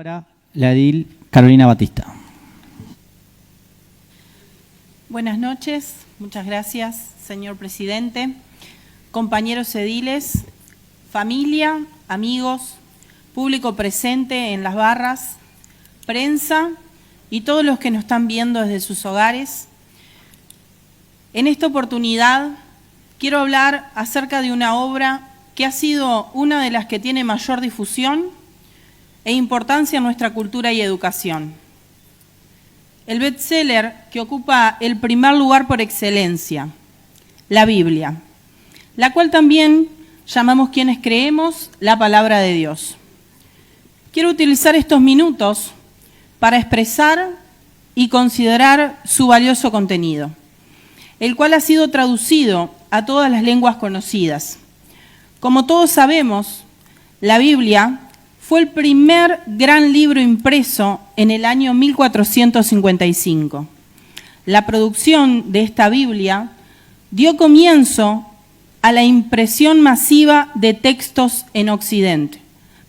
palabra la edil Carolina Batista. Buenas noches, muchas gracias, señor presidente, compañeros ediles, familia, amigos, público presente en las barras, prensa y todos los que nos están viendo desde sus hogares. En esta oportunidad quiero hablar acerca de una obra que ha sido una de las que tiene mayor difusión e importancia en nuestra cultura y educación. El bestseller que ocupa el primer lugar por excelencia, la Biblia, la cual también llamamos quienes creemos la palabra de Dios. Quiero utilizar estos minutos para expresar y considerar su valioso contenido, el cual ha sido traducido a todas las lenguas conocidas. Como todos sabemos, la Biblia fue el primer gran libro impreso en el año 1455. La producción de esta Biblia dio comienzo a la impresión masiva de textos en Occidente,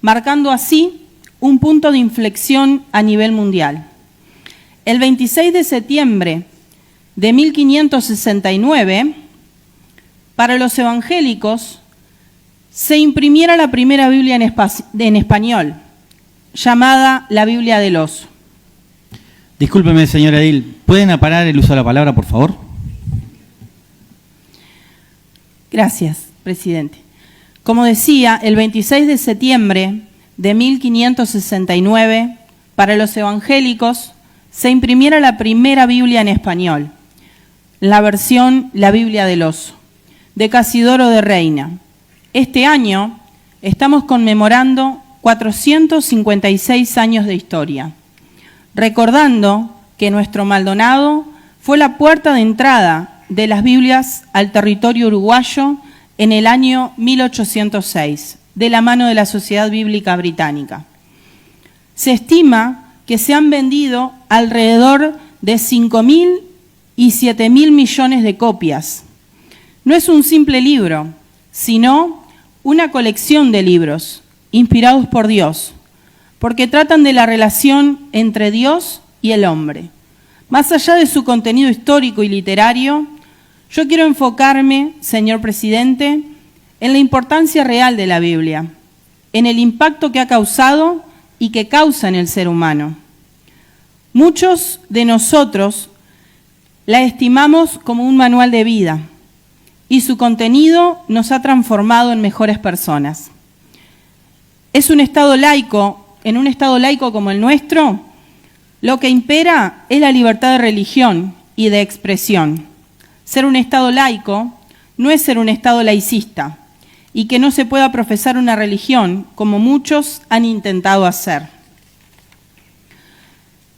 marcando así un punto de inflexión a nivel mundial. El 26 de septiembre de 1569, para los evangélicos, se imprimiera la primera Biblia en español, llamada la Biblia del Oso. Discúlpeme, señora edil, ¿pueden aparar el uso de la palabra, por favor? Gracias, presidente. Como decía, el 26 de septiembre de 1569, para los evangélicos, se imprimiera la primera Biblia en español, la versión La Biblia del Oso, de Casidoro de Reina. Este año estamos conmemorando 456 años de historia, recordando que nuestro Maldonado fue la puerta de entrada de las Biblias al territorio uruguayo en el año 1806, de la mano de la Sociedad Bíblica Británica. Se estima que se han vendido alrededor de 5.000 y 7.000 millones de copias. No es un simple libro, sino una colección de libros inspirados por Dios, porque tratan de la relación entre Dios y el hombre. Más allá de su contenido histórico y literario, yo quiero enfocarme, señor presidente, en la importancia real de la Biblia, en el impacto que ha causado y que causa en el ser humano. Muchos de nosotros la estimamos como un manual de vida, y su contenido nos ha transformado en mejores personas. En un estado laico como el nuestro, lo que impera es la libertad de religión y de expresión. Ser un estado laico no es ser un estado laicista, y que no se pueda profesar una religión como muchos han intentado hacer.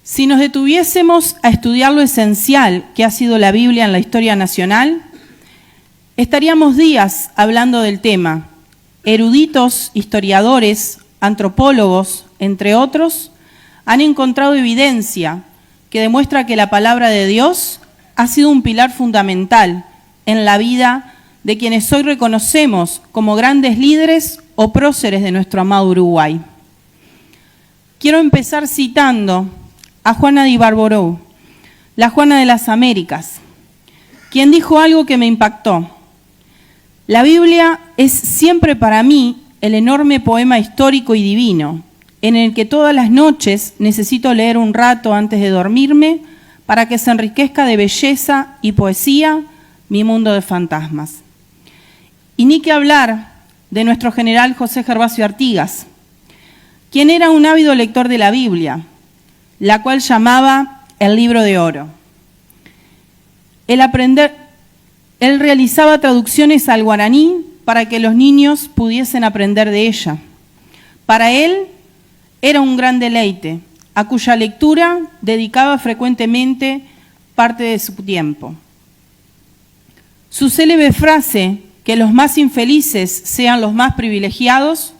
Si nos detuviésemos a estudiar lo esencial que ha sido la Biblia en la historia nacional, estaríamos días hablando del tema. Eruditos, historiadores, antropólogos, entre otros, han encontrado evidencia que demuestra que la palabra de Dios ha sido un pilar fundamental en la vida de quienes hoy reconocemos como grandes líderes o próceres de nuestro amado Uruguay. Quiero empezar citando a Juana de Ibarborou, la Juana de las Américas, quien dijo algo que me impactó. La Biblia es siempre para mí el enorme poema histórico y divino, en el que todas las noches necesito leer un rato antes de dormirme para que se enriquezca de belleza y poesía mi mundo de fantasmas. Y ni que hablar de nuestro general José Gervasio Artigas, quien era un ávido lector de la Biblia, la cual llamaba el libro de oro. Él realizaba traducciones al guaraní para que los niños pudiesen aprender de ella. Para él era un gran deleite, a cuya lectura dedicaba frecuentemente parte de su tiempo. Su célebre frase, que los más infelices sean los más privilegiados,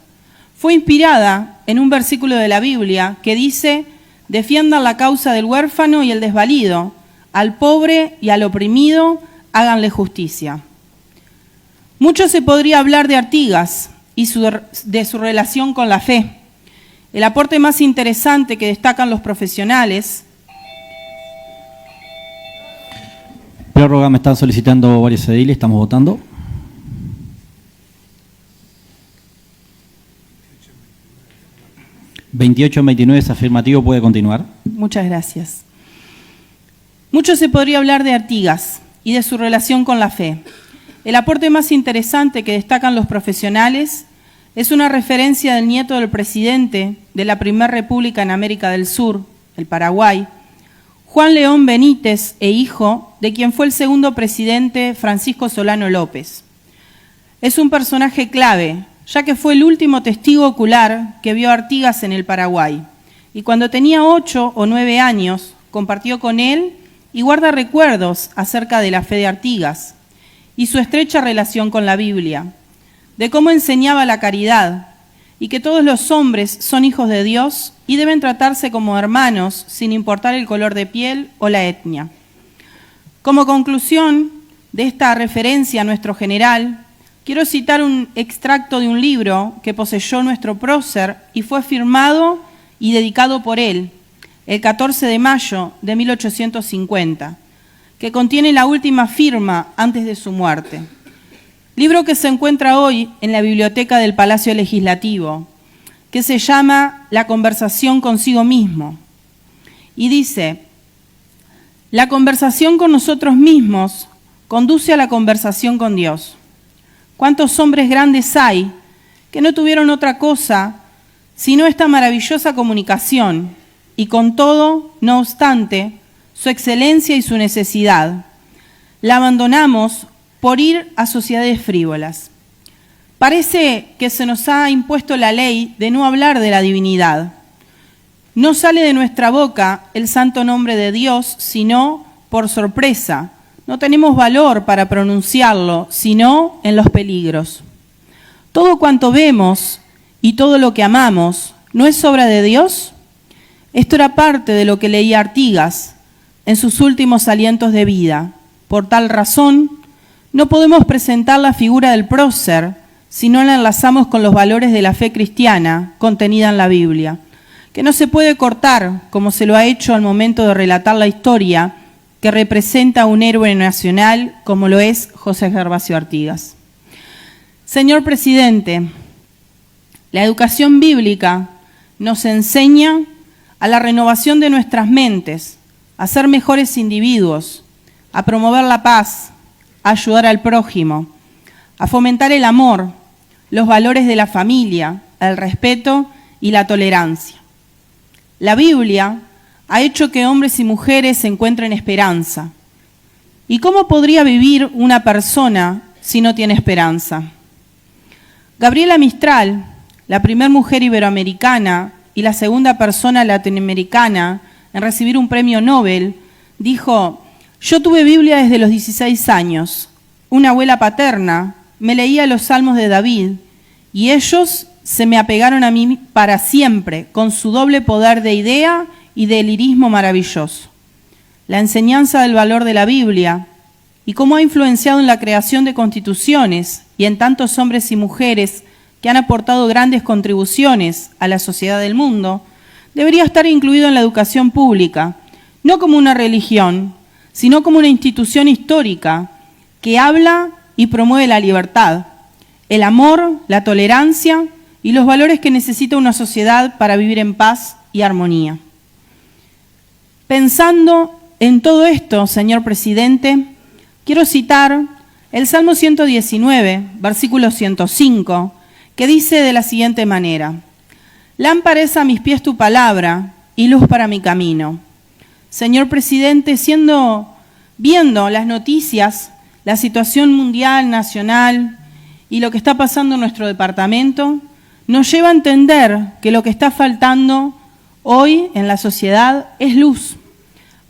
fue inspirada en un versículo de la Biblia que dice: defiendan la causa del huérfano y el desvalido, al pobre y al oprimido, háganle justicia. Mucho se podría hablar de Artigas y de su relación con la fe, El aporte más interesante que destacan los profesionales. Prórroga, me están solicitando varios ediles, estamos votando. (28-29) es afirmativo, puede continuar. Muchas gracias. Mucho se podría hablar de Artigas y de su relación con la fe. El aporte más interesante que destacan los profesionales es una referencia del nieto del presidente de la Primera República en América del Sur, el Paraguay, Juan León Benítez, e hijo de quien fue el segundo presidente, Francisco Solano López. Es un personaje clave, ya que fue el último testigo ocular que vio a Artigas en el Paraguay, y cuando tenía 8 o 9 años compartió con él y guarda recuerdos acerca de la fe de Artigas y su estrecha relación con la Biblia, de cómo enseñaba la caridad y que todos los hombres son hijos de Dios y deben tratarse como hermanos sin importar el color de piel o la etnia. Como conclusión de esta referencia a nuestro general, quiero citar un extracto de un libro que poseyó nuestro prócer y fue firmado y dedicado por él el 14 de mayo de 1850, que contiene la última firma antes de su muerte. Libro que se encuentra hoy en la biblioteca del Palacio Legislativo, que se llama La conversación consigo mismo. Y dice: la conversación con nosotros mismos conduce a la conversación con Dios. ¿Cuántos hombres grandes hay que no tuvieron otra cosa sino esta maravillosa comunicación, y con todo, no obstante, su excelencia y su necesidad, la abandonamos por ir a sociedades frívolas? Parece que se nos ha impuesto la ley de no hablar de la divinidad. No sale de nuestra boca el santo nombre de Dios, sino por sorpresa. No tenemos valor para pronunciarlo, sino en los peligros. Todo cuanto vemos y todo lo que amamos, ¿no es obra de Dios? Esto era parte de lo que leía Artigas en sus últimos alientos de vida. Por tal razón, no podemos presentar la figura del prócer si no la enlazamos con los valores de la fe cristiana contenida en la Biblia, que no se puede cortar como se lo ha hecho al momento de relatar la historia que representa a un héroe nacional como lo es José Gervasio Artigas. Señor presidente, la educación bíblica nos enseña a la renovación de nuestras mentes, a ser mejores individuos, a promover la paz, a ayudar al prójimo, a fomentar el amor, los valores de la familia, el respeto y la tolerancia. La Biblia ha hecho que hombres y mujeres encuentren esperanza. ¿Y cómo podría vivir una persona si no tiene esperanza? Gabriela Mistral, la primera mujer iberoamericana y la segunda persona latinoamericana en recibir un premio Nobel, dijo: yo tuve Biblia desde los 16 años. Una abuela paterna me leía los salmos de David y ellos se me apegaron a mí para siempre, con su doble poder de idea y de lirismo maravilloso. La enseñanza del valor de la Biblia y cómo ha influenciado en la creación de constituciones y en tantos hombres y mujeres que han aportado grandes contribuciones a la sociedad del mundo, debería estar incluido en la educación pública, no como una religión, sino como una institución histórica que habla y promueve la libertad, el amor, la tolerancia y los valores que necesita una sociedad para vivir en paz y armonía. Pensando en todo esto, señor presidente, quiero citar el Salmo 119, versículo 105, que dice de la siguiente manera: lámpara es a mis pies tu palabra y luz para mi camino. Señor presidente, viendo las noticias, la situación mundial, nacional y lo que está pasando en nuestro departamento, nos lleva a entender que lo que está faltando hoy en la sociedad es luz,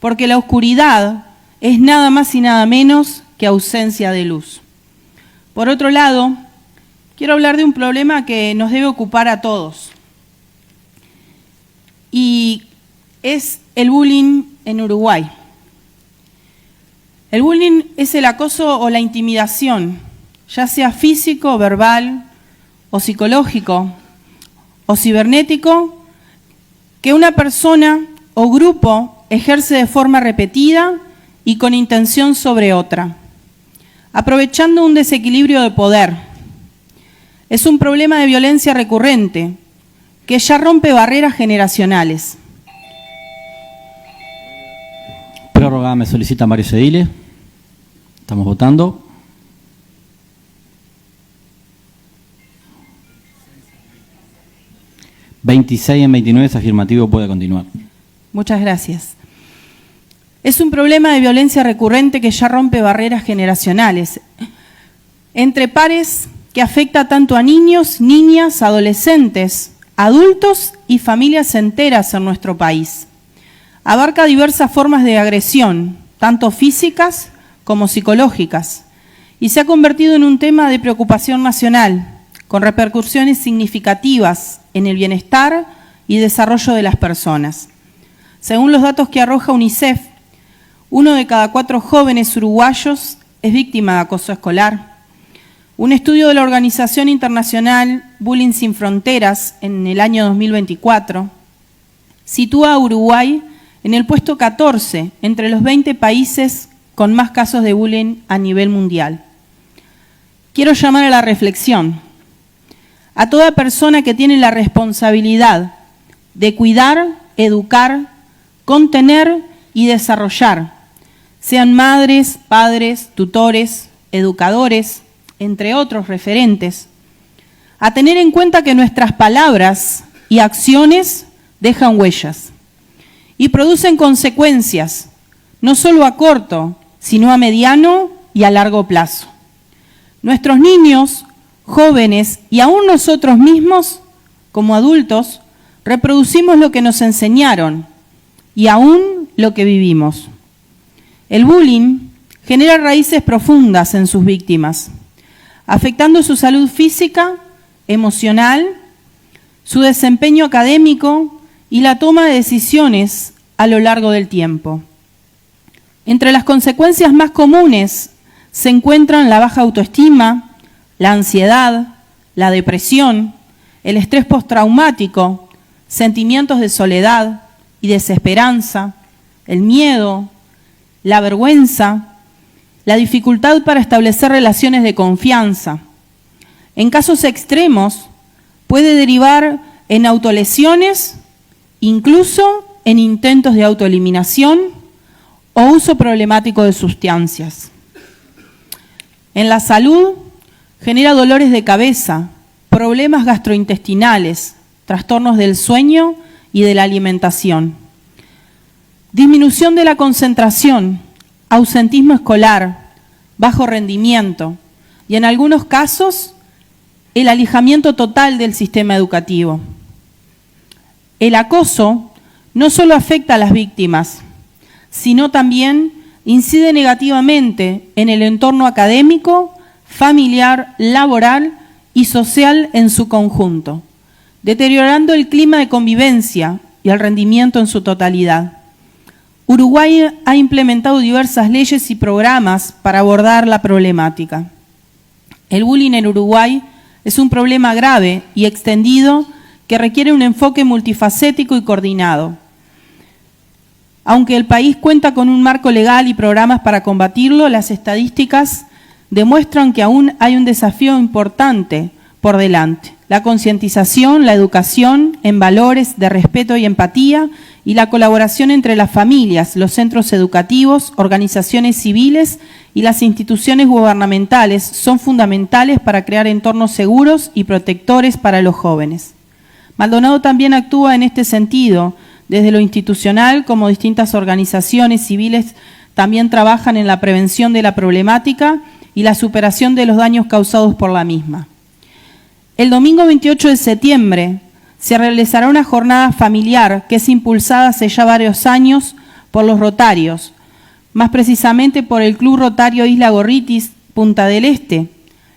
porque la oscuridad es nada más y nada menos que ausencia de luz. Por otro lado, quiero hablar de un problema que nos debe ocupar a todos, y es el bullying en Uruguay. El bullying es el acoso o la intimidación, ya sea físico, verbal o psicológico o cibernético, que una persona o grupo ejerce de forma repetida y con intención sobre otra, aprovechando un desequilibrio de poder. Es un problema de violencia recurrente que ya rompe barreras generacionales. Prórroga me solicitan varios ediles. Estamos votando. ¿26 en 29 es afirmativo? Puede continuar. Muchas gracias. Es un problema de violencia recurrente que ya rompe barreras generacionales entre pares que afecta tanto a niños, niñas, adolescentes, adultos y familias enteras en nuestro país. Abarca diversas formas de agresión, tanto físicas como psicológicas, y se ha convertido en un tema de preocupación nacional, con repercusiones significativas en el bienestar y desarrollo de las personas. Según los datos que arroja UNICEF, 1 de cada 4 jóvenes uruguayos es víctima de acoso escolar. Un estudio de la organización internacional Bullying Sin Fronteras en el año 2024 sitúa a Uruguay en el puesto 14 entre los 20 países con más casos de bullying a nivel mundial. Quiero llamar a la reflexión a toda persona que tiene la responsabilidad de cuidar, educar, contener y desarrollar, sean madres, padres, tutores, educadores, entre otros referentes, a tener en cuenta que nuestras palabras y acciones dejan huellas y producen consecuencias, no solo a corto, sino a mediano y a largo plazo. Nuestros niños, jóvenes y aún nosotros mismos, como adultos, reproducimos lo que nos enseñaron y aún lo que vivimos. El bullying genera raíces profundas en sus víctimas, afectando su salud física, emocional, su desempeño académico y la toma de decisiones a lo largo del tiempo. Entre las consecuencias más comunes se encuentran la baja autoestima, la ansiedad, la depresión, el estrés postraumático, sentimientos de soledad y desesperanza, el miedo, la vergüenza, la dificultad para establecer relaciones de confianza. En casos extremos, puede derivar en autolesiones, incluso en intentos de autoeliminación o uso problemático de sustancias. En la salud, genera dolores de cabeza, problemas gastrointestinales, trastornos del sueño y de la alimentación. Disminución de la concentración, ausentismo escolar, bajo rendimiento y en algunos casos el alejamiento total del sistema educativo. El acoso no solo afecta a las víctimas, sino también incide negativamente en el entorno académico, familiar, laboral y social en su conjunto, deteriorando el clima de convivencia y el rendimiento en su totalidad. Uruguay ha implementado diversas leyes y programas para abordar la problemática. El bullying en Uruguay es un problema grave y extendido que requiere un enfoque multifacético y coordinado. Aunque el país cuenta con un marco legal y programas para combatirlo, las estadísticas demuestran que aún hay un desafío importante por delante. La concientización, la educación en valores de respeto y empatía y la colaboración entre las familias, los centros educativos, organizaciones civiles y las instituciones gubernamentales son fundamentales para crear entornos seguros y protectores para los jóvenes. Maldonado también actúa en este sentido. Desde lo institucional, como distintas organizaciones civiles también trabajan en la prevención de la problemática y la superación de los daños causados por la misma. El domingo 28 de septiembre se realizará una jornada familiar que es impulsada hace ya varios años por los Rotarios, más precisamente por el Club Rotario Isla Gorritis, Punta del Este.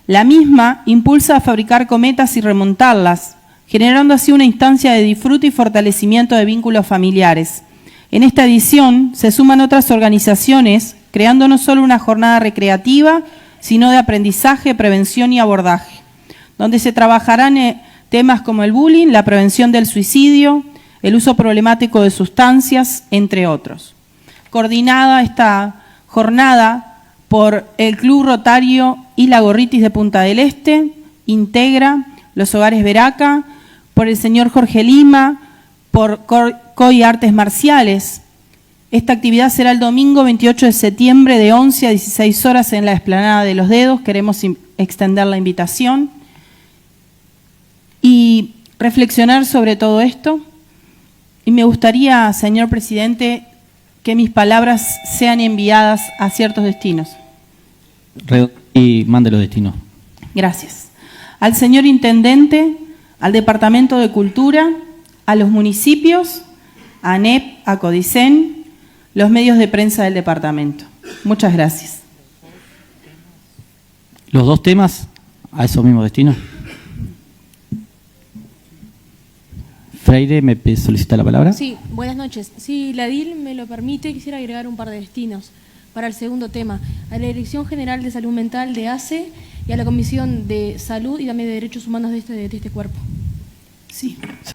La misma impulsa a fabricar cometas y remontarlas, generando así una instancia de disfrute y fortalecimiento de vínculos familiares. En esta edición se suman otras organizaciones, creando no solo una jornada recreativa, sino de aprendizaje, prevención y abordaje, donde se trabajarán temas como el bullying, la prevención del suicidio, el uso problemático de sustancias, entre otros. Coordinada esta jornada por el Club Rotario y la Gorritis de Punta del Este, integra los Hogares Veraca, por el señor Jorge Lima, por COI Artes Marciales. Esta actividad será el domingo 28 de septiembre de 11 a 16 horas en la Explanada de los Dedos. Queremos extender la invitación y reflexionar sobre todo esto. Y me gustaría, señor presidente, que mis palabras sean enviadas a ciertos destinos. Y mande los destinos. Gracias. Al señor intendente, al Departamento de Cultura, a los municipios, a ANEP, a CODICEN, los medios de prensa del departamento. Muchas gracias. ¿Los dos temas a esos mismos destinos? Freire, ¿me solicita la palabra? Sí, buenas noches. Si la DIL me lo permite, quisiera agregar un par de destinos para el segundo tema. A la Dirección General de Salud Mental de ACE y a la Comisión de Salud y también de Derechos Humanos de este cuerpo. Sí. Sí.